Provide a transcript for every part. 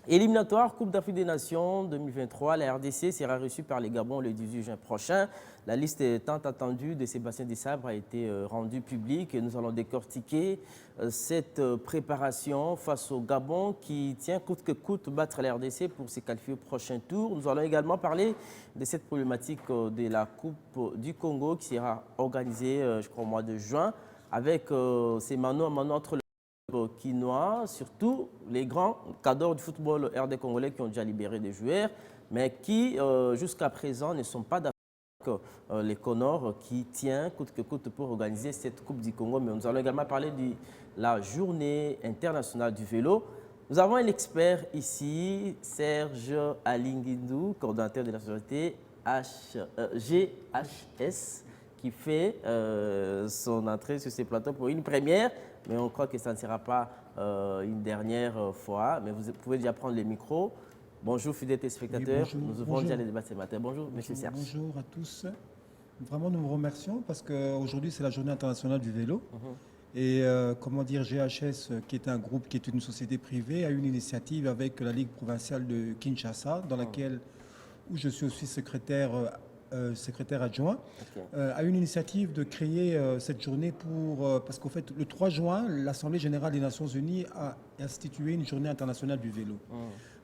Éliminatoire Coupe d'Afrique des Nations 2023, la RDC sera reçue par les Gabon le 18 juin prochain. La liste tant attendue de Sébastien Desabre a été rendue publique et nous allons décortiquer cette préparation face au Gabon qui tient coûte que coûte battre la RDC pour se qualifier au prochain tour. Nous allons également parler de cette problématique de la Coupe du Congo qui sera organisée, je crois, au mois de juin avec ces mano à mano entre quinois, surtout les grands cadors du football RD congolais qui ont déjà libéré des joueurs, mais qui jusqu'à présent ne sont pas d'accord avec les Conors qui tient coûte que coûte pour organiser cette Coupe du Congo. Mais nous allons également parler de la journée internationale du vélo. Nous avons un expert ici, Serge Alinguindou, coordonnateur de la société GHS, qui fait son entrée sur ces plateaux pour une première. Mais on croit que ça ne sera pas une dernière fois. Mais vous pouvez déjà prendre le micro. Bonjour, fidèles téléspectateurs. Oui, nous ouvrons déjà les débats ce matin. Bonjour, monsieur Serge. Bonjour à tous. Vraiment, nous vous remercions parce qu'aujourd'hui, c'est la journée internationale du vélo. Et comment dire, GHS, qui est un groupe, qui est une société privée, a une initiative avec la Ligue provinciale de Kinshasa, dans laquelle où je suis aussi secrétaire adjoint, a une initiative de créer cette journée parce qu'en fait, le 3 juin, l'Assemblée générale des Nations unies a institué une journée internationale du vélo.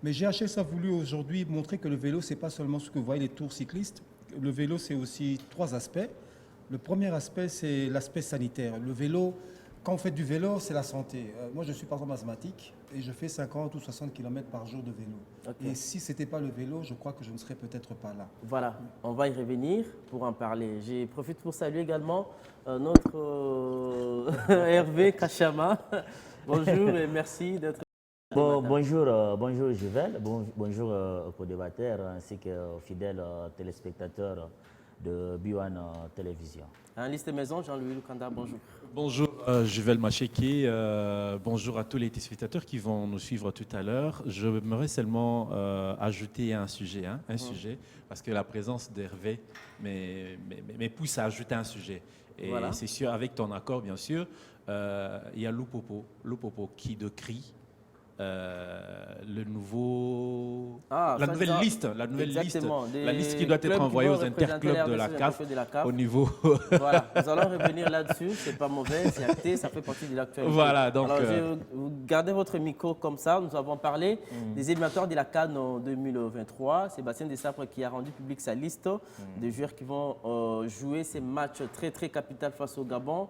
Mais GHS a voulu aujourd'hui montrer que le vélo, ce n'est pas seulement ce que vous voyez, les tours cyclistes. Le vélo, c'est aussi 3 aspects. Le premier aspect, c'est l'aspect sanitaire. Le vélo, quand on fait du vélo, c'est la santé. Moi, je suis par exemple asthmatique et je fais 50 ou 60 km par jour de vélo. Et si ce n'était pas le vélo, je crois que je ne serais peut-être pas là. Voilà, on va y revenir pour en parler. Je profite pour saluer également notre Hervé Kachama. Bonjour et merci d'être Bonjour Juvel, bonjour aux co-débatteurs ainsi qu'aux fidèles téléspectateurs de B1 Télévision. En liste maison, Jean-Louis Lukanda, bonjour. Bonjour Juvel Macheki, bonjour à tous les téléspectateurs qui vont nous suivre tout à l'heure. Je voudrais seulement ajouter un sujet, sujet, parce que la présence d'Hervé me pousse à ajouter un sujet. Et voilà. C'est sûr, avec ton accord bien sûr, il y a Loupopo qui décrit la nouvelle liste qui doit être envoyée aux interclubs de la CAF au niveau. Voilà, nous allons revenir là-dessus, c'est pas mauvais, c'est acté, ça fait partie de l'actualité. Voilà, donc. Alors, vous gardez votre micro comme ça, nous avons parlé des éliminatoires de la CAN en 2023. Sébastien Desabre qui a rendu public sa liste de joueurs qui vont jouer ces matchs très très capitaux face au Gabon.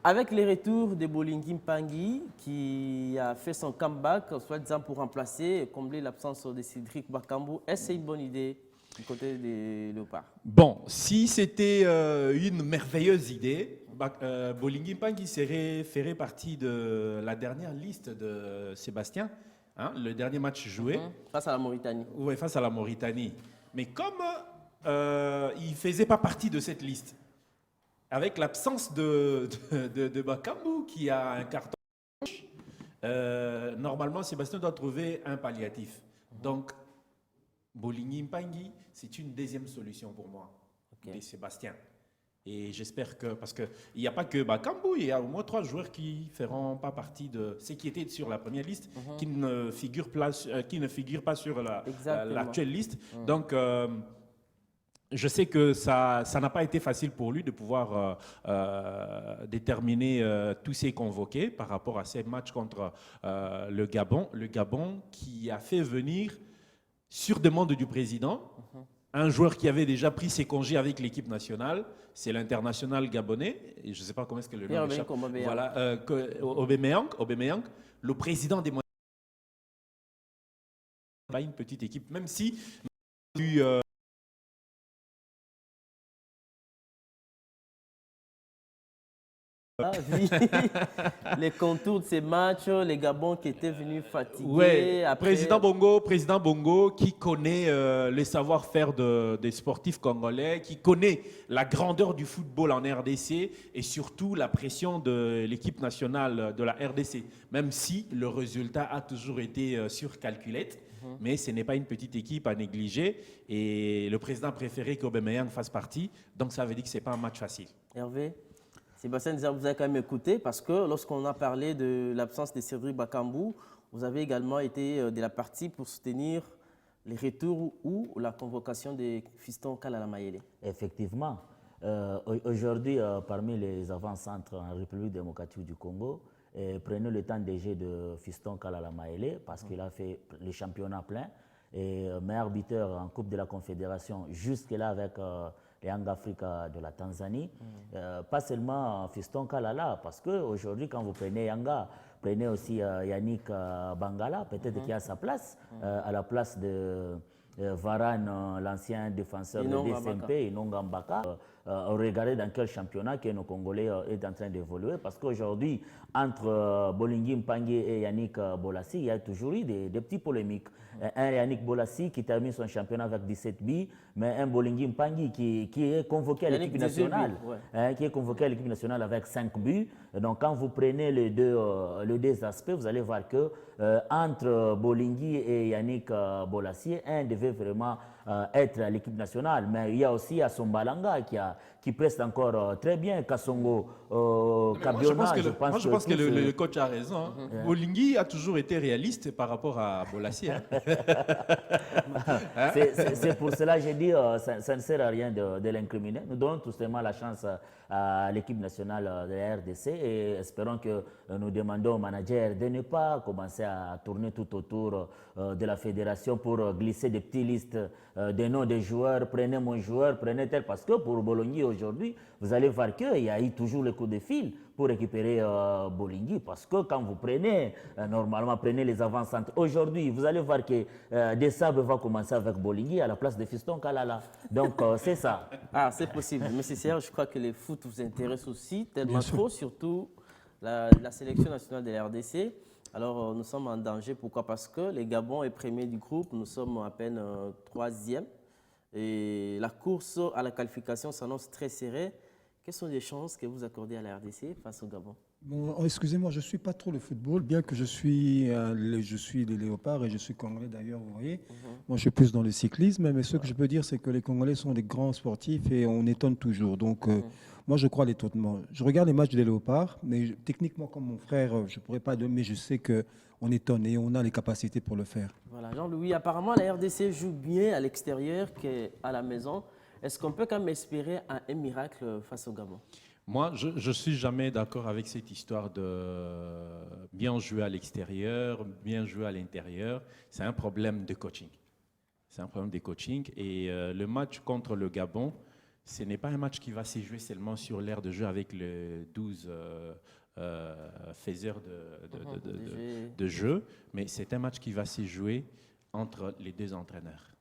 Avec les retours de Bolingui Mpangi, qui a fait son comeback, soi-disant pour remplacer et combler l'absence de Cédric Bakambu, est-ce que c'est une bonne idée du côté des Léopards? Bon, si c'était une merveilleuse idée, Bolingui Mpangi ferait partie de la dernière liste de Sébastien, le dernier match joué. Face à la Mauritanie. Oui, face à la Mauritanie. Mais comme il ne faisait pas partie de cette liste, avec l'absence de Bakambu qui a un carton rouge, normalement Sébastien doit trouver un palliatif. Donc, Bolingui Mpangi, c'est une deuxième solution pour moi, de Sébastien. Et j'espère que, parce qu'il n'y a pas que Bakambu, il y a au moins 3 joueurs qui ne feront pas partie de ceux qui étaient sur la première liste, qui ne figurent pas sur l'actuelle liste. Donc, je sais que ça n'a pas été facile pour lui de pouvoir déterminer tous ses convoqués par rapport à ces matchs contre le Gabon. Le Gabon qui a fait venir, sur demande du président, un joueur qui avait déjà pris ses congés avec l'équipe nationale, c'est l'international gabonais, et je ne sais pas comment est-ce que le nom échappe. Voilà, Aubameyang, le président des moyens. Pas une petite équipe, même si les contours de ces matchs, les Gabons qui étaient venus fatigués. Ouais, après... Président Bongo qui connaît le savoir-faire des sportifs congolais, qui connaît la grandeur du football en RDC et surtout la pression de l'équipe nationale de la RDC, même si le résultat a toujours été surcalculé. Mais ce n'est pas une petite équipe à négliger et le président a préféré qu'Aubameyang fasse partie, donc ça veut dire que ce n'est pas un match facile. Hervé, Sébastien Desabre, vous avez quand même écouté parce que lorsqu'on a parlé de l'absence de Cédric Bakambu, vous avez également été de la partie pour soutenir les retours ou la convocation de Fiston Kalala Mayele. Effectivement. Aujourd'hui, parmi les avant-centres en République démocratique du Congo, prenez le temps de jeu de Fiston Kalala Mayele parce qu'il a fait le championnat plein et meilleur buteur en Coupe de la Confédération jusque-là avec les Young Africa de la Tanzanie. Pas seulement Fiston Kalala, parce qu'aujourd'hui, quand vous prenez Yanga, prenez aussi Yannick Bangala, peut-être qu'il a sa place, à la place de Varane, l'ancien défenseur de DCMP, Inonga Mbaka. Regardez dans quel championnat que nos Congolais est en train d'évoluer, parce qu'aujourd'hui, entre Bolingui Mpangi et Yannick Bolassi, il y a toujours eu des petites polémiques. Un Yannick Bolassi qui termine son championnat avec 17 buts, mais un Bolingui Mpangi qui est convoqué à l'équipe nationale, qui est convoqué à l'équipe nationale avec 5 buts. Donc quand vous prenez les deux aspects, vous allez voir que entre Bolingui et Yannick Bolassi, un devait vraiment être à l'équipe nationale. Mais il y a aussi Assombalanga qui preste encore très bien. Kassongo, Kabiona, je pense que le coach a raison. Bolingui a toujours été réaliste par rapport à Bolassi. C'est pour cela que j'ai dit ça ne sert à rien de l'incriminer. Nous donnons tout simplement la chance à l'équipe nationale de la RDC et espérons que nous demandons au manager de ne pas commencer à tourner tout autour de la fédération pour glisser des petites listes des noms des joueurs. Prenez mon joueur, prenez tel, parce que pour Bolingui aujourd'hui, vous allez voir qu'il y a eu toujours le coup de fil pour récupérer Bolingui, parce que quand vous prenez, normalement, prenez les avant-centres. Aujourd'hui, vous allez voir que Desabre va commencer avec Bolingui à la place de Fiston Kalala. Donc, c'est ça. Ah, c'est possible. Mais c'est Serge, je crois que le foot vous intéresse aussi, tellement trop, surtout la sélection nationale de la RDC. Alors, nous sommes en danger. Pourquoi? Parce que le Gabon est premier du groupe. Nous sommes à peine troisième. Et la course à la qualification s'annonce très serrée. Quelles sont les chances que vous accordez à la RDC face au Gabon? Bon, excusez-moi, je ne suis pas trop le football, bien que je suis des Léopards et je suis congolais d'ailleurs, vous voyez. Moi, je suis plus dans le cyclisme, mais ce que je peux dire, c'est que les Congolais sont des grands sportifs et on étonne toujours. Donc, moi, je crois à l'étonnement. Je regarde les matchs des Léopards, mais techniquement, comme mon frère, je ne pourrais pas donner, mais je sais qu'on étonne et on a les capacités pour le faire. Voilà, Jean-Louis, apparemment, la RDC joue bien à l'extérieur qu'à la maison. Est-ce qu'on peut quand même espérer un miracle face au Gabon? Moi, je ne suis jamais d'accord avec cette histoire de bien jouer à l'extérieur, bien jouer à l'intérieur. C'est un problème de coaching. C'est un problème de coaching. Et le match contre le Gabon, ce n'est pas un match qui va se jouer seulement sur l'aire de jeu avec les 12 faiseurs de jeu, mais c'est un match qui va se jouer entre les deux entraîneurs.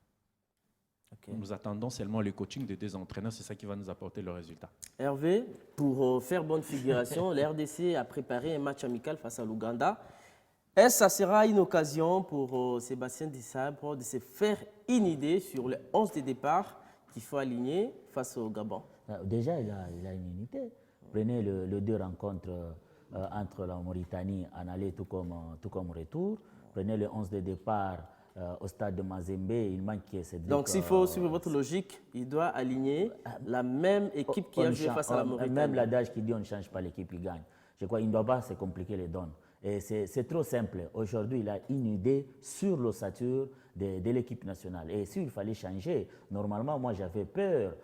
Okay. Nous attendons seulement le coaching des deux entraîneurs, c'est ça qui va nous apporter le résultat. Hervé, pour faire bonne figuration, la RDC a préparé un match amical face à l'Ouganda. Est-ce que ça sera une occasion pour Sébastien Desabre de se faire une idée sur le 11 de départ qu'il faut aligner face au Gabon? Déjà, il a une unité. Prenez les deux rencontres entre la Mauritanie en aller tout comme retour. Prenez le 11 de départ au stade de Mazembe, il manque Cédric. Donc, s'il faut suivre votre logique, il doit aligner la même équipe qui a joué face à la Mauritanie. Même l'adage qui dit on ne change pas l'équipe, il gagne. Je crois qu'il ne doit pas se compliquer les donnes. Et c'est trop simple. Aujourd'hui, il a une idée sur l'ossature de l'équipe nationale. Et s'il fallait changer, normalement, moi j'avais peur.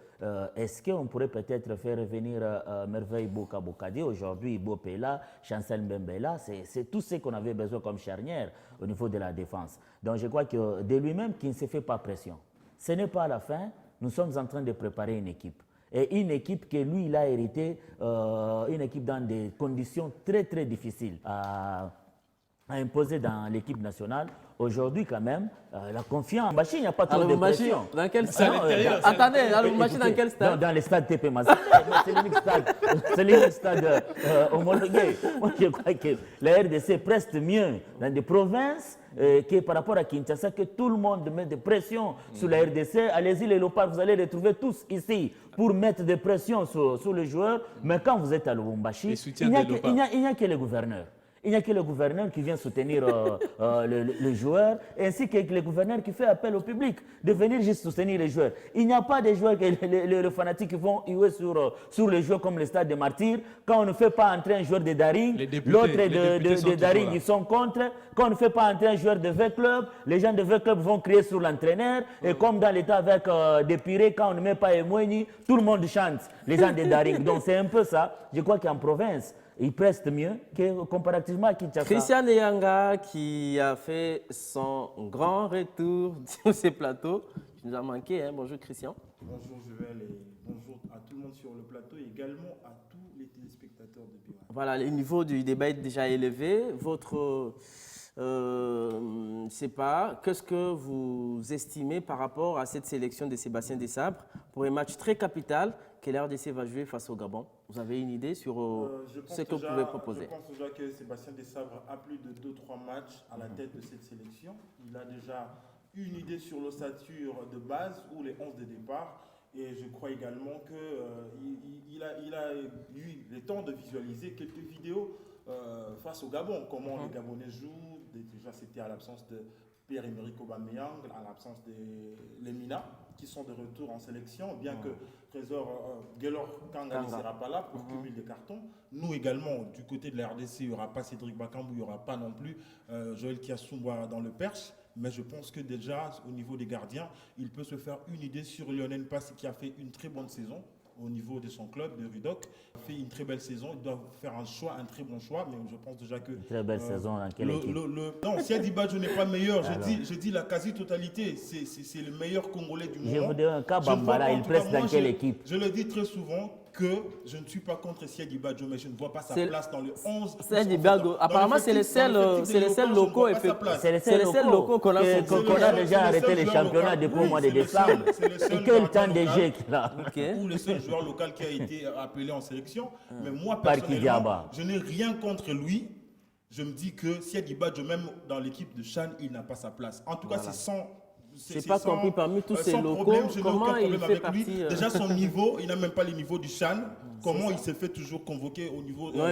Est-ce qu'on pourrait peut-être faire revenir Merveille Boka-Bokadi? Aujourd'hui, Bopé là, Chancel Mbembe là, c'est tout ce qu'on avait besoin comme charnière au niveau de la défense. Donc je crois que de lui-même, qui ne se fait pas pression. Ce n'est pas la fin, nous sommes en train de préparer une équipe. Et une équipe que lui, il a hérité, une équipe dans des conditions très très difficiles à imposer dans l'équipe nationale. Aujourd'hui, quand même, la confiance. Machine, il n'y a pas trop de pression. Dans quel stade? Attendez, Machine, dans quel stade? Dans le stade TP Mazembe. C'est l'unique stade homologué. Moi, je crois que la RDC preste mieux dans des provinces que par rapport à Kinshasa, que tout le monde met de pression sur la RDC. Allez-y, les Léopards, vous allez les trouver tous ici pour mettre de pression sur les joueurs. Mais quand vous êtes à Lubumbashi, il n'y a que les gouverneurs. Il n'y a que le gouverneur qui vient soutenir le joueur, ainsi que le gouverneur qui fait appel au public de venir juste soutenir les joueurs. Il n'y a pas de joueurs, les fanatiques qui vont jouer sur les joueurs comme le stade de Martyrs. Quand on ne fait pas entrer un joueur de Daring, l'autre de Daring, ils sont contre. Quand on ne fait pas entrer un joueur de V-Club, les gens de V-Club vont crier sur l'entraîneur. Et comme dans l'état avec Despiré, quand on ne met pas Emoueni, tout le monde chante, les gens de Daring. Donc c'est un peu ça. Je crois qu'en province, il preste mieux que comparativement à Kinshasa. Christian Eyanga qui a fait son grand retour sur ces plateaux. Tu nous as manqué, hein? Bonjour Christian. Bonjour Joël et bonjour à tout le monde sur le plateau et également à tous les téléspectateurs de Biwa. Voilà, le niveau du débat est déjà élevé. C'est pas, qu'est-ce que vous estimez par rapport à cette sélection de Sébastien Desabre pour un match très capital que l'RDC va jouer face au Gabon? Vous avez une idée sur ce que vous pouvez proposer? Je pense déjà que Sébastien Desabre a plus de 2-3 matchs à la tête de cette sélection. Il a déjà une idée sur l'ossature de base ou les 11 de départ. Et je crois également qu'il a eu le temps de visualiser quelques vidéos face au Gabon, comment les Gabonais jouent. Déjà, c'était à l'absence de Pierre-Emerick Aubameyang, à l'absence de Lemina, qui sont de retour en sélection, bien que Trésor Gaylor Kanga ne sera pas là pour cumuler des cartons. Nous également, du côté de la RDC, il n'y aura pas Cédric Bakambu, il n'y aura pas non plus Joël Kiassoumba dans le Perche. Mais je pense que déjà, au niveau des gardiens, il peut se faire une idée sur Lionel Passi qui a fait une très bonne saison au niveau de son club, de Rudoc. Il a fait une très belle saison, il doit faire un très bon choix, mais je pense déjà que... Une très belle saison dans quelle équipe? Non, si Siadi Badjo n'est pas meilleur, je dis la quasi-totalité, c'est le meilleur Congolais du moment. Je vous dis un cas, Bambala, il presse dans quelle équipe? Je le dis très souvent que je ne suis pas contre Siadi Badjo, mais je ne vois pas sa place dans le 11. Siadi Badjo, apparemment c'est les seuls locaux c'est les seuls locaux qu'on a déjà arrêté les championnats depuis le mois de décembre. Et quel temps de jeu qu'il a. Ou le seul joueur local qui a été appelé en sélection. Mais moi, personnellement, je n'ai rien contre lui. Je me dis que Siadi Badjo, même dans l'équipe de Chan, il n'a pas sa place. En tout cas, c'est sans... Je n'ai pas compris parmi tous ces locaux, comment il fait partie... Déjà, son niveau, il n'a même pas le niveau du Chan. Comment il s'est fait toujours convoquer au niveau... Non,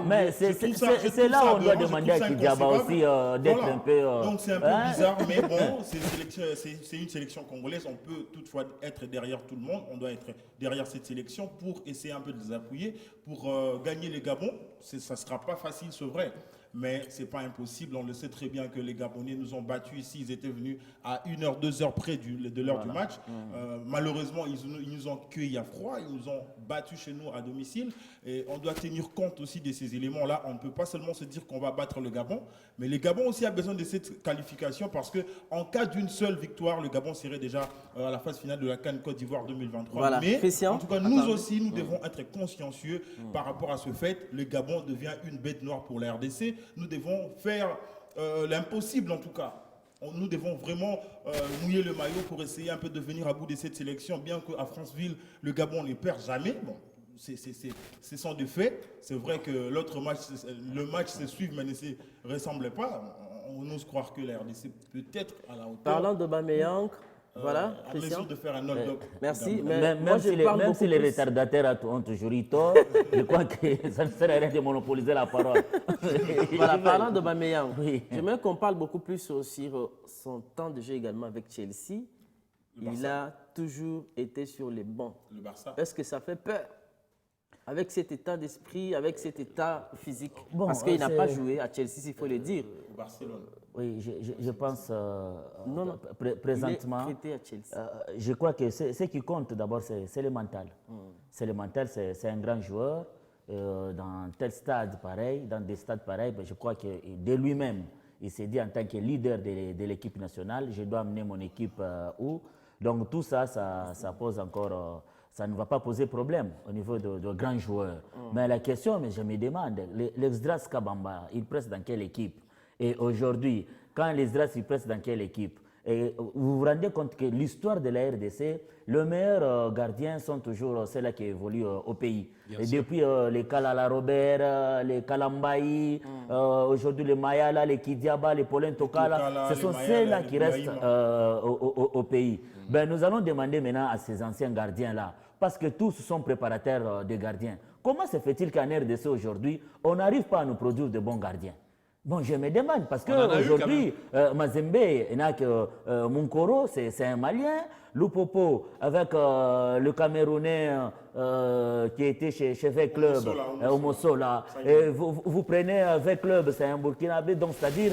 mais c'est là où on doit demander à Kidiaba aussi d'être un peu... Donc c'est un peu bizarre, mais bon, c'est une sélection congolaise. On peut toutefois être derrière tout le monde. On doit être derrière cette sélection pour essayer un peu de les appuyer, pour gagner les Gabons. Ça ne sera pas facile, c'est vrai. Mais ce n'est pas impossible. On le sait très bien que les Gabonais nous ont battus ici. Ils étaient venus à 1 heure, 2 heures près de l'heure du match. Malheureusement, ils nous ont cueillis à froid. Ils nous ont battus chez nous à domicile. Et on doit tenir compte aussi de ces éléments-là. On ne peut pas seulement se dire qu'on va battre le Gabon. Mais le Gabon aussi a besoin de cette qualification parce qu'en cas d'une seule victoire, le Gabon serait déjà à la phase finale de la CAN Côte d'Ivoire 2023. Voilà. Mais Christian, en tout cas, nous aussi, nous devons être consciencieux par rapport à ce fait. Le Gabon devient une bête noire pour la RDC. Nous devons faire l'impossible en tout cas. Nous devons vraiment mouiller le maillot pour essayer un peu de venir à bout de cette sélection, bien qu'à Franceville, le Gabon ne perd jamais. Bon, ce sont des faits. C'est vrai que le match se suit, mais ne se ressemble pas. On ose croire que la RDC peut être à la hauteur. Parlant de Bameyang, voilà, en mesure de faire un knock-down. Merci. Même si les retardataires ont toujours eu tort, je crois que ça ne sert à rien de monopoliser la parole. Voilà, parlant de Bameyang, oui. j'aimerais qu'on parle beaucoup plus sur son temps de jeu également avec Chelsea. Il a toujours été sur les bancs. Le Barça. Est-ce que ça fait peur avec cet état d'esprit, avec cet état physique? Bon, parce qu'il n'a pas joué à Chelsea, il faut le dire. Au Barcelone. Oui, je pense Non, présentement, il est prêté à Chelsea. je crois que ce qui compte d'abord, c'est le mental. C'est le mental, c'est un grand joueur. Dans tel stade pareil, dans des stades pareils, je crois que de lui-même, il s'est dit en tant que leader de l'équipe nationale, je dois amener mon équipe où. Donc tout ça, ça pose encore... ça ne va pas poser problème au niveau de grands joueurs. Mais la question, je me demande, l'Esdras Kabamba, il presse dans quelle équipe? Et aujourd'hui, quand l'Esdras il presse dans quelle équipe? Et vous vous rendez compte que l'histoire de la RDC, le meilleur gardien sont toujours ceux-là qui évoluent au pays. Et depuis les Kalala Robert, les Kalambaï, aujourd'hui les Mayala, les Kidiaba, les Paulin Tokala, ce sont ceux-là qui restent au pays. Ben, nous allons demander maintenant à ces anciens gardiens-là, parce que tous sont préparateurs de gardiens. Comment se fait-il qu'en RDC aujourd'hui, on n'arrive pas à nous produire de bons gardiens? Bon, je me demande, parce qu'aujourd'hui, Mazembe, Munkoro, c'est un Malien. Lupopo, avec le Camerounais qui était chez V Club, Omosola. Vous prenez V Club, c'est un Burkinabé, donc c'est-à-dire.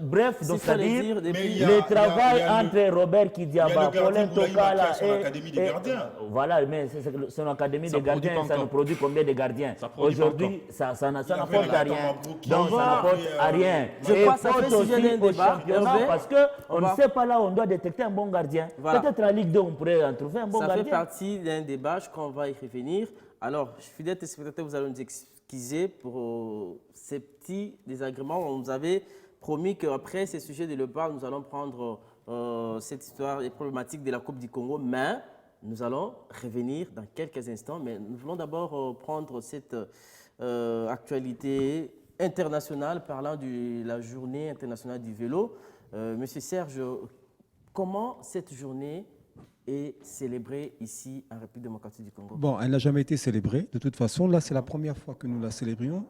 Bref, donc c'est-à-dire le travail entre Robert Kidiaba, Paulin Tokala et. Voilà, mais c'est une académie de gardiens, ça nous produit combien de gardiens? Aujourd'hui, ça n'apporte à rien. Donc ça n'apporte à rien. Je crois que ça fait sujet d'un débat. Parce qu'on ne sait pas là où on doit détecter un bon gardien. Peut-être la Ligue 2, on pourrait en trouver un bon gardien. Ça fait partie d'un débat, je crois qu'on va y revenir. Alors, fidèles téléspectateurs, vous allez nous excuser pour ces petits désagréments. On nous avait promis qu'après ces sujets de Lepard, nous allons prendre cette histoire et problématique de la Coupe du Congo, mais nous allons revenir dans quelques instants. Mais nous voulons d'abord prendre cette actualité internationale parlant de la journée internationale du vélo. Monsieur Serge, comment cette journée est célébrée ici en République démocratique du Congo? Bon, elle n'a jamais été célébrée. De toute façon, là, c'est la première fois que nous la célébrions.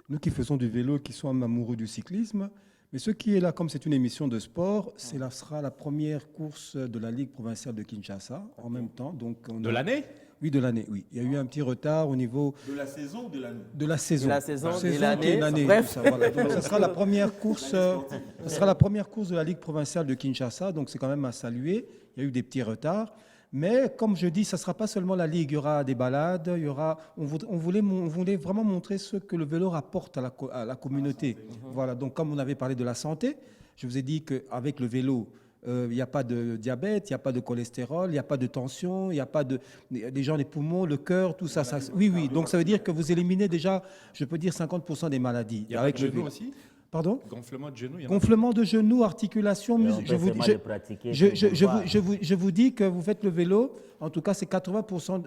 Nous qui faisons du vélo, qui sommes amoureux du cyclisme. Mais ce qui est là, comme c'est une émission de sport, sera la première course de la Ligue provinciale de Kinshasa en même temps. Donc, de l'année? Oui, de l'année, oui. Il y a eu un petit retard au niveau... De la saison ou de l'année? De la saison. De la saison, de l'année. Bref. Ça, voilà. Donc, ce sera la première course, de la Ligue provinciale de Kinshasa. Donc, c'est quand même à saluer. Il y a eu des petits retards. Mais comme je dis, ça ne sera pas seulement la Ligue. Il y aura des balades. On voulait vraiment montrer ce que le vélo rapporte à la communauté. Voilà. Donc, comme on avait parlé de la santé, je vous ai dit qu'avec le vélo, il n'y a pas de diabète, il n'y a pas de cholestérol, il n'y a pas de tension, il n'y a pas de... Les gens, les poumons, le cœur, tout ça. Oui. Donc, ça veut dire que vous éliminez déjà, je peux dire, 50% des maladies. Il y a avec le vélo aussi? Pardon? Gonflement de genoux. Gonflement de genoux, articulation. Je vous dis que vous faites le vélo, en tout cas, c'est 80%,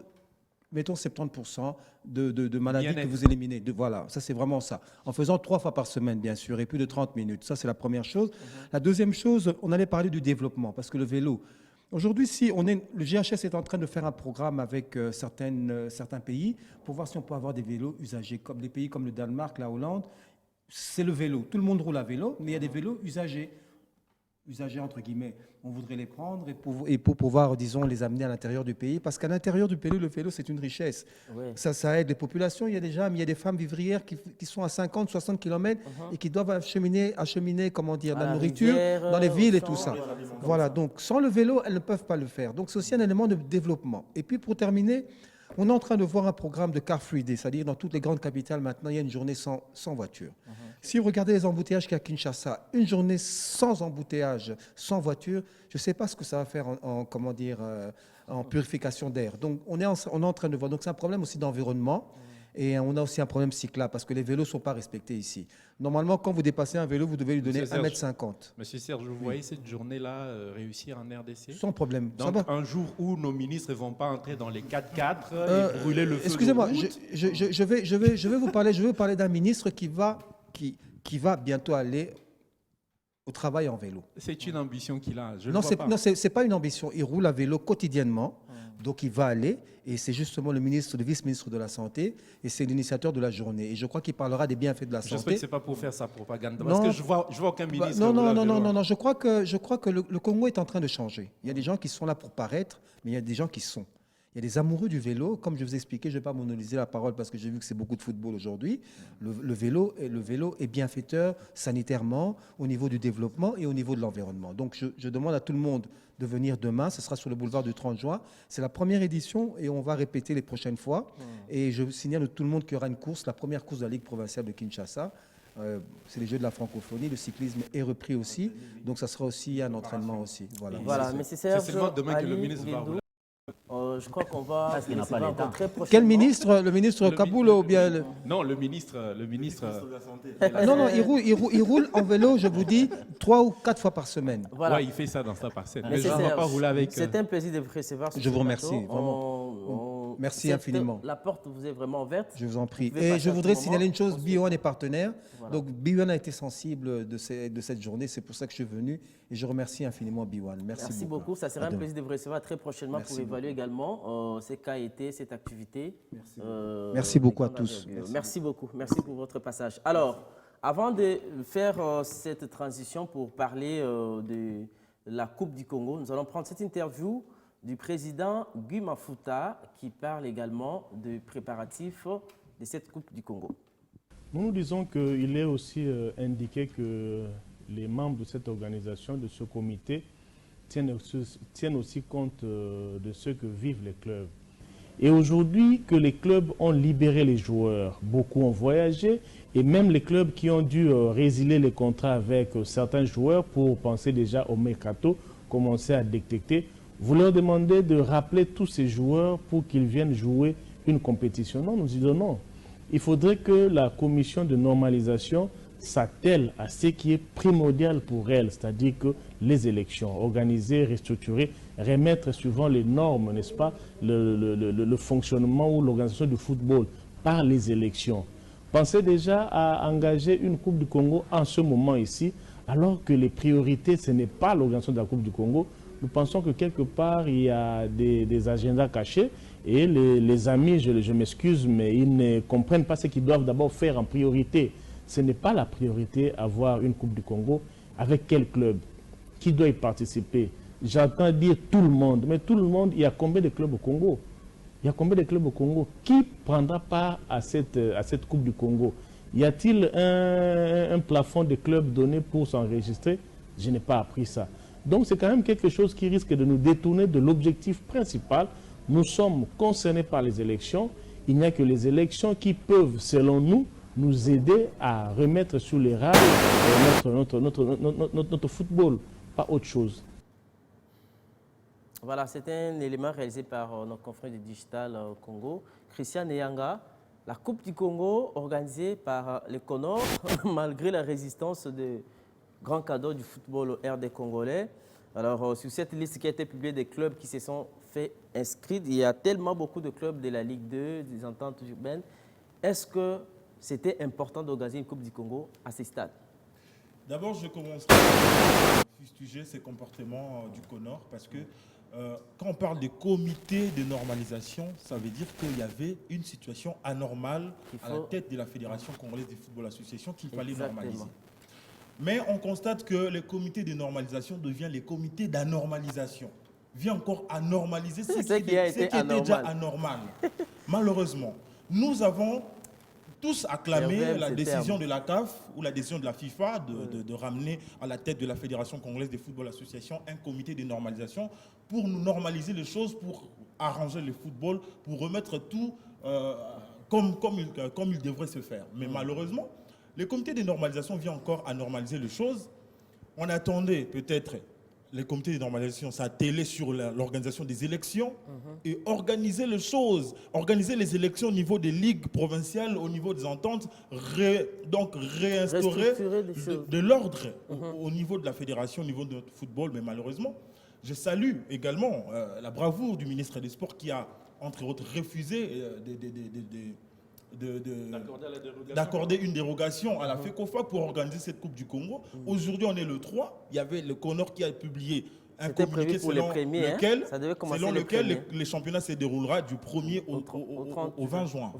mettons 70% de maladies que vous éliminez. Voilà, ça c'est vraiment ça. En faisant 3 fois par semaine, bien sûr, et plus de 30 minutes. Ça, c'est la première chose. La deuxième chose, on allait parler du développement, parce que le vélo... Aujourd'hui, le GHS est en train de faire un programme avec certains pays pour voir si on peut avoir des vélos usagés, comme des pays comme le Danemark, la Hollande. C'est le vélo. Tout le monde roule à vélo, mais il y a des vélos usagés. Usagers, entre guillemets. On voudrait les prendre et pour pouvoir, disons, les amener à l'intérieur du pays. Parce qu'à l'intérieur du pays, le vélo, c'est une richesse. Oui. Ça aide les populations. Il y a des gens, mais il y a des femmes vivrières qui sont à 50, 60 km et qui doivent acheminer la nourriture dans les villes et tout ça. Voilà. Donc, sans le vélo, elles ne peuvent pas le faire. Donc, c'est aussi un élément de développement. Et puis, pour terminer, on est en train de voir un programme de Car Free Day, c'est-à-dire dans toutes les grandes capitales, maintenant, il y a une journée sans voiture. Si vous regardez les embouteillages qu'il y a à Kinshasa, une journée sans embouteillage, sans voiture, je ne sais pas ce que ça va faire en purification d'air. Donc, on est en train de voir. Donc, c'est un problème aussi d'environnement. Et on a aussi un problème cyclable parce que les vélos ne sont pas respectés ici. Normalement, quand vous dépassez un vélo, vous devez lui donner 1,50 m. Monsieur Serge, vous voyez cette journée-là réussir en RDC? Sans problème. Donc, un jour où nos ministres ne vont pas entrer dans les 4x4 et brûler le feu. Excusez-moi, je vais vous parler d'un ministre qui va bientôt aller au travail en vélo. C'est une ambition qu'il a. Non, ce n'est pas une ambition. Il roule à vélo quotidiennement. Donc, il va aller, et c'est justement le vice-ministre de la Santé, et c'est l'initiateur de la journée. Et je crois qu'il parlera des bienfaits de la santé. J'espère que ce n'est pas pour faire sa propagande, parce que je vois aucun ministre. Non, je crois que le Congo est en train de changer. Il y a des gens qui sont là pour paraître, mais il y a des gens qui sont. Il y a des amoureux du vélo. Comme je vous ai expliqué, je ne vais pas monopoliser la parole parce que j'ai vu que c'est beaucoup de football aujourd'hui. Le vélo est bienfaiteur sanitairement au niveau du développement et au niveau de l'environnement. Donc, je demande à tout le monde de venir demain. Ce sera sur le boulevard du 30 juin. C'est la première édition et on va répéter les prochaines fois. Et je signale à tout le monde qu'il y aura une course, la première course de la Ligue provinciale de Kinshasa. C'est les Jeux de la francophonie. Le cyclisme est repris aussi. Donc, ça sera aussi un entraînement aussi. Voilà. Mais c'est seulement demain que le ministre va rouler. Je crois qu'on va très prochainement. Quel ministre? Le ministre Kaboul ou bien Non, le ministre de la Santé. Non, il roule en vélo, je vous dis, 3 ou 4 fois par semaine. Voilà. Ouais, il fait ça dans sa parcelle. Mais je ne vais pas rouler avec... C'est un plaisir de vous recevoir. Je vous remercie. Vraiment. Merci infiniment. La porte vous est vraiment ouverte. Je vous en prie. Vous pouvez Et passer je à tout voudrais moment. signaler une chose, Ensuite- B1 est partenaire. Voilà. Donc B1 a été sensible de cette journée. C'est pour ça que je suis venu. Et je remercie infiniment B1. Merci beaucoup. Ça sera À un demain. plaisir de vous recevoir très prochainement Merci pour évaluer également ces qualité, cette activité. Merci beaucoup à de grande tous. envergure. Merci beaucoup. Merci pour votre passage. Alors, avant de faire cette transition pour parler de la Coupe du Congo, nous allons prendre cette interview du président Guy Mafuta qui parle également des préparatifs de cette Coupe du Congo. Nous disons qu'il est aussi indiqué que les membres de cette organisation, de ce comité, tiennent aussi compte de ce que vivent les clubs. Et aujourd'hui, que les clubs ont libéré les joueurs, beaucoup ont voyagé, et même les clubs qui ont dû résilier les contrats avec certains joueurs pour penser déjà au mercato, commencer à détecter, vous leur demandez de rappeler tous ces joueurs pour qu'ils viennent jouer une compétition. Non, nous disons non. Il faudrait que la commission de normalisation s'attelle à ce qui est primordial pour elle, c'est-à-dire que les élections, organiser, restructurer, remettre suivant les normes, n'est-ce pas, le fonctionnement ou l'organisation du football par les élections. Pensez déjà à engager une Coupe du Congo en ce moment ici, alors que les priorités, ce n'est pas l'organisation de la Coupe du Congo. Nous pensons que quelque part, il y a des agendas cachés et les amis, je m'excuse, mais ils ne comprennent pas ce qu'ils doivent d'abord faire en priorité. Ce n'est pas la priorité avoir une Coupe du Congo. Avec quel club? Qui doit y participer? J'entends dire tout le monde, mais tout le monde, il y a combien de clubs au Congo? Il y a combien de clubs au Congo? Qui prendra part à cette Coupe du Congo? Y a-t-il un plafond de clubs donné pour s'enregistrer? Je n'ai pas appris ça. Donc c'est quand même quelque chose qui risque de nous détourner de l'objectif principal. Nous sommes concernés par les élections. Il n'y a que les élections qui peuvent, selon nous aider à remettre sur les rails notre football, pas autre chose. Voilà, c'est un élément réalisé par notre confrère du Digital Congo, Christian Nyanga. La Coupe du Congo, organisée par les Conors, malgré la résistance des grands cadres du football RD congolais. Alors, sur cette liste qui a été publiée des clubs qui se sont fait inscrire, il y a tellement beaucoup de clubs de la Ligue 2, des ententes urbaines. Est-ce que c'était important d'organiser une Coupe du Congo à ces stades? D'abord, je commencerai par fustiger ces comportements du CONOR parce que quand on parle des comités de normalisation, ça veut dire qu'il y avait une situation anormale à la tête de la Fédération congolaise de football association qu'il fallait normaliser. Mais on constate que les comités de normalisation deviennent les comités d'anormalisation. Vient encore anormaliser ce qui était déjà anormal. Malheureusement, nous avons tous acclamé la décision de la CAF ou la décision de la FIFA de ramener à la tête de la Fédération congolaise de football association un comité de normalisation pour nous normaliser les choses, pour arranger le football, pour remettre tout comme il devrait se faire. Mais malheureusement, le comité de normalisation vient encore à normaliser les choses. On attendait peut-être les comités de normalisation s'atteler sur l'organisation des élections et organiser les choses, organiser les élections au niveau des ligues provinciales, au niveau des ententes, donc réinstaurer de l'ordre au niveau de la fédération, au niveau de notre football. Mais malheureusement, je salue également la bravoure du ministre des Sports qui a, entre autres, refusé d'accorder une dérogation à la FECOFA pour organiser cette Coupe du Congo. Aujourd'hui, on est le 3. Il y avait le CONOR qui a publié un communiqué selon lequel les championnats se déroulera du 1er au 20 juin.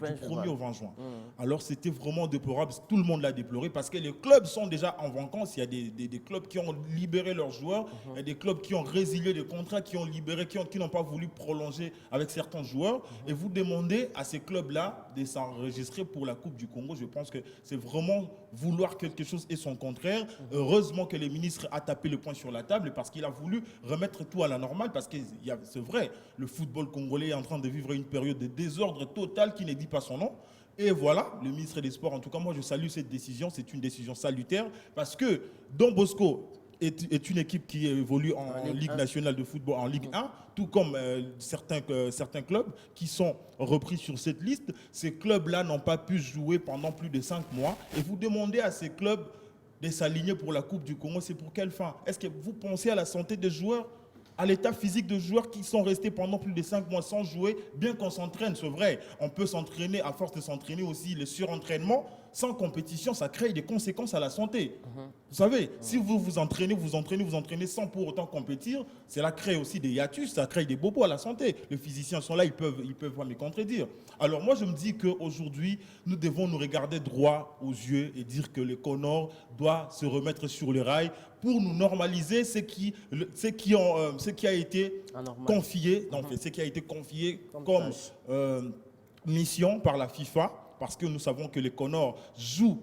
Alors c'était vraiment déplorable. Tout le monde l'a déploré parce que les clubs sont déjà en vacances. Il y a des clubs qui ont libéré leurs joueurs. Il y a des clubs qui ont résilié des contrats, qui ont libéré, qui n'ont pas voulu prolonger avec certains joueurs. Et vous demandez à ces clubs-là de s'enregistrer pour la Coupe du Congo. Je pense que c'est vraiment vouloir quelque chose et son contraire. Heureusement que le ministre a tapé le poing sur la table parce qu'il a voulu remettre tout à la normale parce que c'est vrai, le football congolais est en train de vivre une période de désordre total qui ne dit pas son nom. Et voilà, le ministre des Sports, en tout cas moi je salue cette décision, c'est une décision salutaire parce que Don Bosco est une équipe qui évolue en Ligue nationale de football, en Ligue 1, tout comme certains clubs qui sont repris sur cette liste. Ces clubs-là n'ont pas pu jouer pendant plus de 5 mois et vous demandez à ces clubs de s'aligner pour la Coupe du Congo, c'est pour quelle fin? Est-ce que vous pensez à la santé des joueurs? à l'état physique de joueurs qui sont restés pendant plus de 5 mois sans jouer, bien qu'on s'entraîne, c'est vrai. On peut s'entraîner, à force de s'entraîner aussi, le surentraînement, sans compétition, ça crée des conséquences à la santé. Vous savez, si vous vous entraînez sans pour autant compétir, cela crée aussi des hiatus, ça crée des bobos à la santé. Les physiciens sont là, ils peuvent pas me contredire. Alors moi, je me dis qu'aujourd'hui, nous devons nous regarder droit aux yeux et dire que le Conor doit se remettre sur les rails pour nous normaliser ce qui a été confié, ce qui a été confié comme mission par la FIFA, parce que nous savons que le Conor joue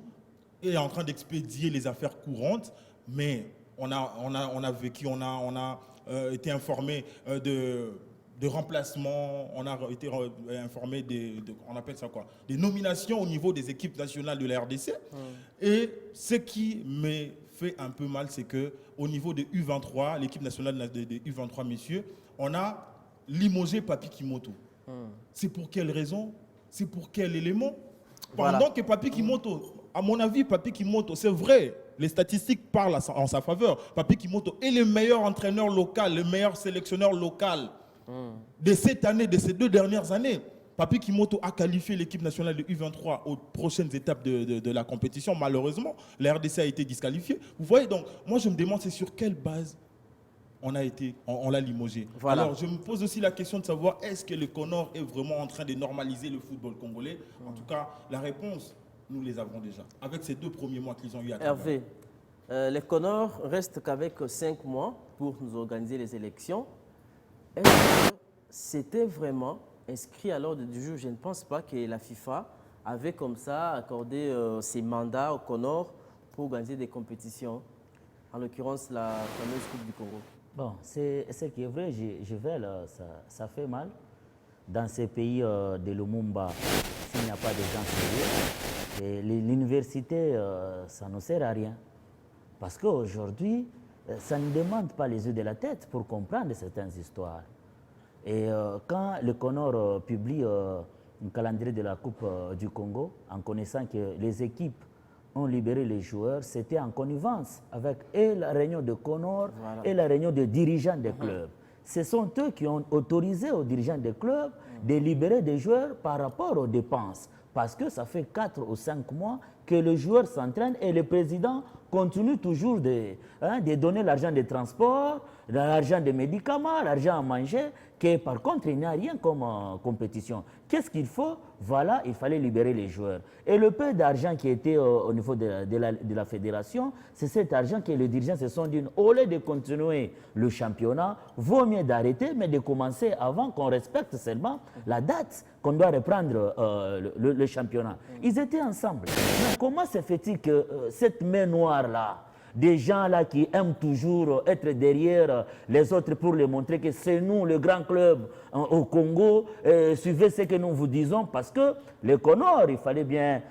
et est en train d'expédier les affaires courantes, mais on a été informé de remplacements, on a été informé on appelle ça quoi, des nominations au niveau des équipes nationales de la RDC. Et ce qui me fait un peu mal, c'est qu'au niveau des U23, l'équipe nationale des U23, messieurs, on a limogé Papi Kimoto. C'est pour quelle raison? C'est pour quel élément? Pendant que Papi Kimoto, à mon avis, Papi Kimoto, c'est vrai, les statistiques parlent en sa faveur. Papi Kimoto est le meilleur entraîneur local, le meilleur sélectionneur local de cette année, de ces 2 dernières années. Papi Kimoto a qualifié l'équipe nationale de U23 aux prochaines étapes de la compétition. Malheureusement, la RDC a été disqualifiée. Vous voyez, donc, moi je me demande c'est sur quelle base on l'a limogé. Voilà. Alors, je me pose aussi la question de savoir est-ce que le Conor est vraiment en train de normaliser le football congolais? En tout cas, la réponse, nous les avons déjà. Avec ces 2 premiers mois qu'ils ont eu à travers. Hervé, les Conor restent qu'avec 5 mois pour nous organiser les élections. Est-ce que c'était vraiment inscrit à l'ordre du jour? Je ne pense pas que la FIFA avait comme ça accordé ses mandats au Conor pour organiser des compétitions, en l'occurrence la fameuse Coupe du Congo. Bon, c'est ce qui est vrai, je vais là, ça fait mal. Dans ces pays de Lumumba, s'il n'y a pas de gens sérieux, l'université, ça ne sert à rien. Parce qu'aujourd'hui, ça ne demande pas les yeux de la tête pour comprendre certaines histoires. Et quand le Conor publie un calendrier de la Coupe du Congo, en connaissant que les équipes ont libéré les joueurs, c'était en connivence avec et la réunion de Conor et la réunion des dirigeants des clubs. Ce sont eux qui ont autorisé aux dirigeants des clubs de libérer des joueurs par rapport aux dépenses. Parce que ça fait 4 ou 5 mois que le joueur s'entraîne et le président continue toujours de donner l'argent de transport, l'argent des médicaments, l'argent à manger, que par contre, il n'y a rien comme compétition. Qu'est-ce qu'il faut? Voilà, il fallait libérer les joueurs. Et le peu d'argent qui était au niveau de la fédération, c'est cet argent que les dirigeants se sont dit, au lieu de continuer le championnat, vaut mieux d'arrêter, mais de commencer avant qu'on respecte seulement la date qu'on doit reprendre le championnat. Ils étaient ensemble. Mais comment se fait-il que cette main noire-là, des gens là qui aiment toujours être derrière les autres pour les montrer que c'est nous, le grand club au Congo, suivez ce que nous vous disons, parce que les Conor, il fallait bien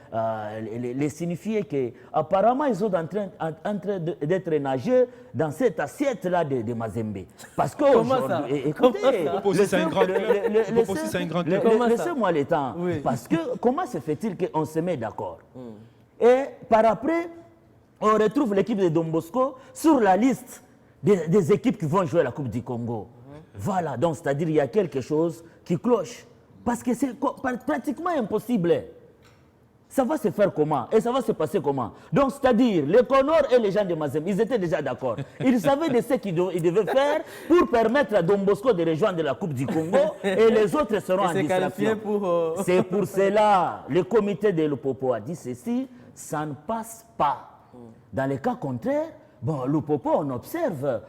les signifier qu'apparemment ils sont en train d'être nagés dans cette assiette-là de Mazembe. Parce que comment ça? Écoutez, c'est un grand club. Laissez-moi le temps. Oui. Parce que comment se fait-il qu'on se met d'accord? Et par après, on retrouve l'équipe de Don Bosco sur la liste des équipes qui vont jouer la Coupe du Congo. Voilà, donc c'est-à-dire qu'il y a quelque chose qui cloche. Parce que c'est pratiquement impossible. Ça va se faire comment? Et ça va se passer comment? Donc c'est-à-dire, les Conor et les gens de Mazembe, ils étaient déjà d'accord. Ils savaient de ce qu'ils devaient faire pour permettre à Don Bosco de rejoindre la Coupe du Congo et les autres seront en distraction. C'est pour cela, le comité de Lupopo a dit ceci, ça ne passe pas. Dans les cas contraires, bon, Lupopo, on observe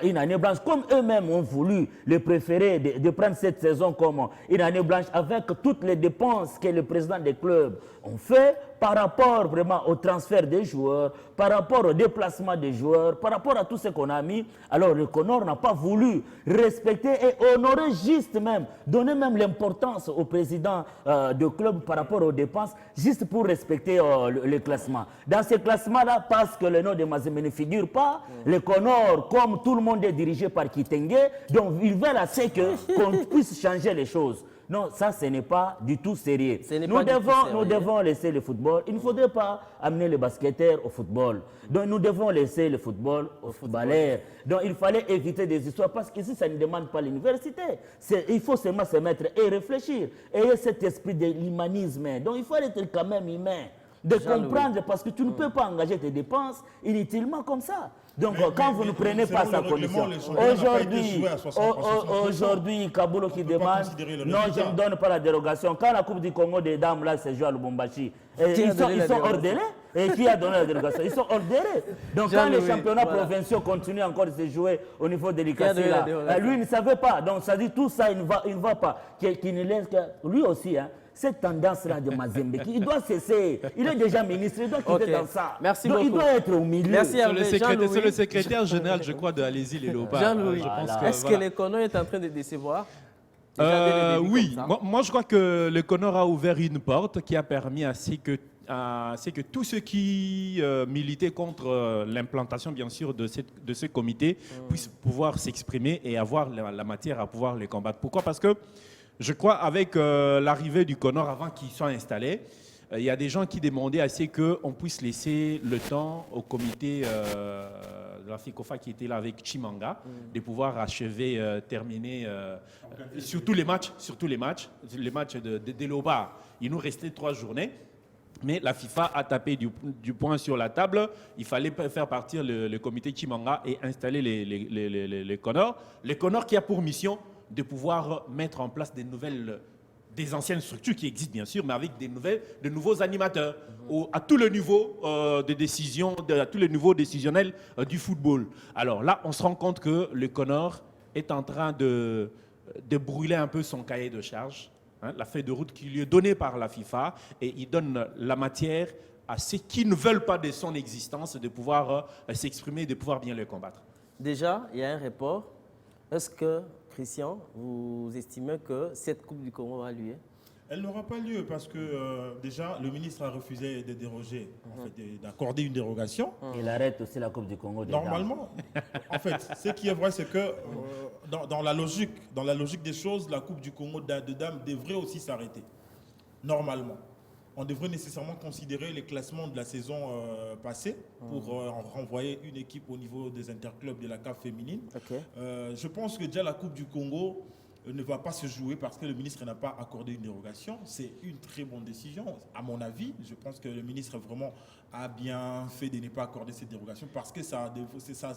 une année blanche, comme eux-mêmes ont voulu le préférer de prendre cette saison comme une année blanche avec toutes les dépenses que le président des clubs ont fait par rapport vraiment au transfert des joueurs, par rapport au déplacement des joueurs, par rapport à tout ce qu'on a mis. Alors le Conor n'a pas voulu respecter et honorer juste même, donner même l'importance au président de club par rapport aux dépenses, juste pour respecter le classement. Dans ce classement-là, parce que le nom de Mazembe ne figure pas, le Conor, comme tout le monde est dirigé par Kitenge, donc ils veulent assez qu'on puisse changer les choses. Non, ça, ce n'est pas du tout sérieux. Ce n'est pas du tout Nous sérieux. devons laisser le football. Il ne faudrait pas amener les basketteurs au football. Donc, nous devons laisser le football aux footballeurs. Donc, il fallait éviter des histoires parce qu'ici, ça ne demande pas l'université. Il faut seulement se mettre et réfléchir. Ayez cet esprit de l'humanisme. Donc, il faut être quand même humain. De comprendre parce que tu ne peux pas engager tes dépenses inutilement comme ça. Donc, quand vous ne prenez pas sa condition, aujourd'hui, Kaboul qui demande, non, je ne donne pas la dérogation. Quand la Coupe du Congo des dames, là, se joue à Lubumbashi, ils sont ordonnés. Et qui a donné la dérogation? Ils sont ordonnés. Donc, quand les championnats provinciaux continuent encore de se jouer au niveau de l'ICACI, lui, il ne savait pas. Donc, ça dit tout ça, il ne va pas. Qu'il ne laisse que lui aussi, hein. Cette tendance-là de Mazembe, il doit cesser. Il est déjà ministre, il doit quitter dans ça. Merci donc, beaucoup. Il doit être au milieu. Merci à vous, C'est le secrétaire général, je crois, de Alési Léloba. Jean-Louis, est-ce que les Conors est en train de décevoir? Oui, moi je crois que le Conor a ouvert une porte qui a permis à ce que tous ceux qui militaient contre l'implantation, bien sûr, de ce comité puissent pouvoir s'exprimer et avoir la matière à pouvoir les combattre. Pourquoi? Parce que je crois avec l'arrivée du Conor, avant qu'il soit installé, il y a des gens qui demandaient à ce qu'on puisse laisser le temps au comité de la FICOFA qui était là avec Chimanga de pouvoir achever, terminer sur tous les matchs, les matchs de l'OBA. Il nous restait 3 journées. Mais la FIFA a tapé du poing sur la table. Il fallait faire partir le comité Chimanga et installer les Conors. Les Conors qui a pour mission de pouvoir mettre en place des anciennes structures qui existent bien sûr, mais avec de nouveaux animateurs à tous les niveaux de décision, à tous les niveaux décisionnels du football. Alors là, on se rend compte que le Conor est en train de brûler un peu son cahier de charge, hein, la feuille de route qui lui est donnée par la FIFA, et il donne la matière à ceux qui ne veulent pas de son existence de pouvoir s'exprimer, de pouvoir bien le combattre. Déjà, il y a un report. Est-ce que, Christian, vous estimez que cette Coupe du Congo a lieu? Elle n'aura pas lieu parce que déjà le ministre a refusé de déroger, d'accorder une dérogation. Il arrête aussi la Coupe du Congo. Normalement, en fait, ce qui est vrai, c'est que dans la logique des choses, la Coupe du Congo de dames devrait aussi s'arrêter. Normalement. On devrait nécessairement considérer les classements de la saison passée pour renvoyer une équipe au niveau des interclubs de la CAF féminine. Okay. Je pense que déjà la Coupe du Congo ne va pas se jouer parce que le ministre n'a pas accordé une dérogation. C'est une très bonne décision, à mon avis. Je pense que le ministre vraiment a bien fait de ne pas accorder cette dérogation parce que ça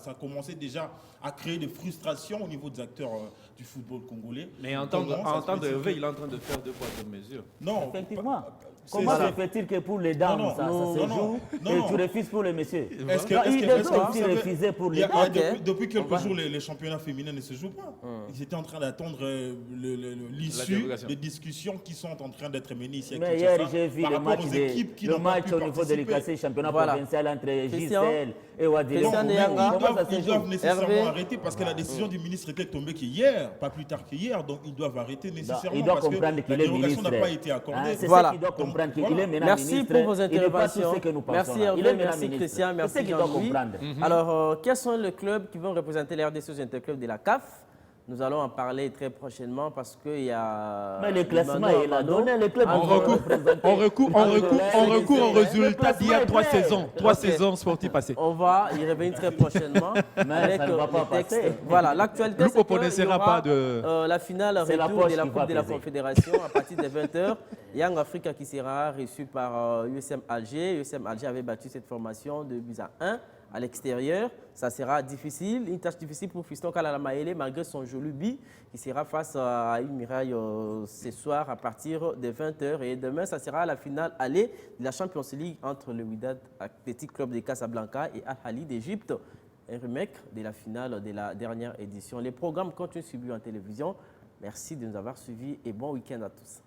a commencé déjà à créer des frustrations au niveau des acteurs du football congolais. Mais en temps de Hervé, il est en train de faire 2 poids 2 mesures. Non, effectivement. Comment se fait-il que pour les dames, ça se joue et tu refuses pour les messieurs? Il devrait aussi refuser pour les dames. Depuis quelques jours, les championnats féminins ne se jouent pas. Ils étaient en train d'attendre l'issue des discussions qui sont en train d'être menées ici à Kinshasa. Mais hier, j'ai vu le match au niveau de l'ICACI, championnat provincial entre Gisèle et Wadilé. Ils doivent nécessairement arrêter parce que la décision du ministre était tombée qu'hier, pas plus tard qu'hier, donc ils doivent arrêter nécessairement parce que la dérogation n'a pas été accordée. C'est ça qu'il doit comprendre. Merci pour vos interventions. Merci Hervé, merci Christian, merci Jean-Louis. Alors, quels sont les clubs qui vont représenter l'RDC aux interclubs de la CAF? Nous allons en parler très prochainement parce qu'il y a... Mais le classement est là. Les clubs on recourt au résultat d'il y a 3 saisons. 3 saisons sportives passées. On va y revenir très prochainement avec les textes. Voilà, l'actualité, c'est qu'il y aura la finale retour de la Coupe de la Confédération à partir de 20h. Young Africa qui sera reçu par USM Alger. USM Alger avait battu cette formation de 2-1. À l'extérieur, ça sera difficile, une tâche difficile pour Fiston Kalala Maele malgré son joli but qui sera face à une muraille ce soir à partir de 20h. Et demain, ça sera la finale aller de la Champions League entre le Wydad Athletic Club de Casablanca et Al-Ahly d'Égypte. Un remake de la finale de la dernière édition. Les programmes continuent suivis en télévision. Merci de nous avoir suivis et bon week-end à tous.